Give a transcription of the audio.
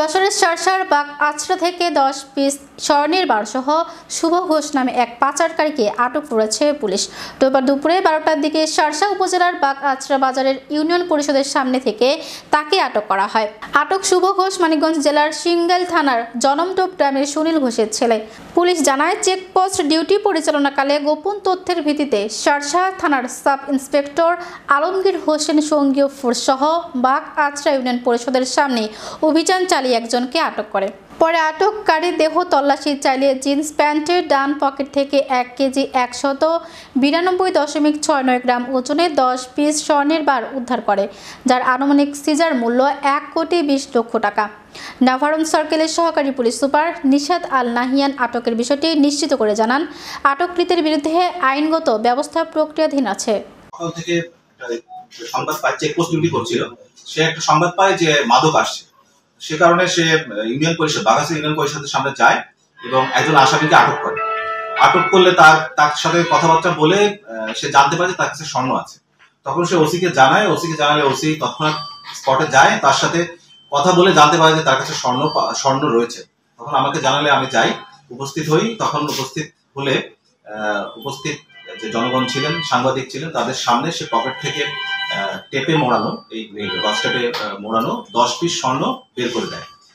যশোরের শার্শার বাগ আচরা থেকে 10 পিস স্বর্ণের বারসহ শুভ ঘোষ নামে এক পাচারকারীকে আটক করেছে পুলিশ। রোববার দুপুরে 12টার দিকে শার্শা উপজেলার বাগ আচরা বাজারের ইউনিয়ন পরিষদের সামনে থেকে তাকে আটক করা হয়। আটক শুভ ঘোষ মানিকগঞ্জ জেলার সিঙ্গাইল থানার জনমটোপ গ্রামের সুনীল ঘোষের ছেলে। পুলিশ জানায়, চেকপোস্ট ডিউটি পরিচালনাকালে গোপন তথ্যের ভিত্তিতে শার্শা থানার সাব ইন্সপেক্টর আলমগীর হোসেন সঙ্গীয় ফোর্সসহ বাগ আচরা ইউনিয়ন পরিষদের সামনে অভিযান চালিয়ে একজনকে আটক করে। পরে আটককারী দেহ তল্লাশি চালিয়ে জিন্স প্যান্টের ডান পকেট থেকে 1 কেজি 192.69 গ্রাম ওজনে 10 পিস স্বর্ণের বার উদ্ধার করে, যার আনুমানিক সিজার মূল্য 1,20,00,000 টাকা। নাভারণ সার্কেলের সহকারী পুলিশ সুপার নিশাত আল নাহিয়ান আটকের বিষয়টি নিশ্চিত করে জানান, আটককৃতের বিরুদ্ধে আইনগত ব্যবস্থা প্রক্রিয়াধীন আছে। সংবাদ পায়, চেকপোস্ট ডিউটি করছিল, সে একটা সংবাদ পায় যে মাদক আসছে। সে কারণে সে ইউনিয়ন পরিষদ বাগাসা ইউনিয়ন পরিষদের সামনে যায় এবং একজন আসামিকে আটক করে। আটক করলে তার সাথে কথাবার্তা বলে সে জানতে পারে যে তার কাছে স্বর্ণ আছে। তখন সে ওসিকে জানায়, ওসিকে জানালে ওসি তৎক্ষণাৎ স্পটে যায়, তার সাথে কথা বলে জানতে পারে যে তার কাছে স্বর্ণ রয়েছে। তখন আমাকে জানালে আমি যাই, উপস্থিত হই। তখন উপস্থিত হলে উপস্থিত যে জনগণ ছিলেন, সাংবাদিক ছিলেন, তাদের সামনে সে পকেট থেকে টেপে মোড়ানো, এই গজ টেপে মোড়ানো 10 পিস স্বর্ণ বের করে দেয়।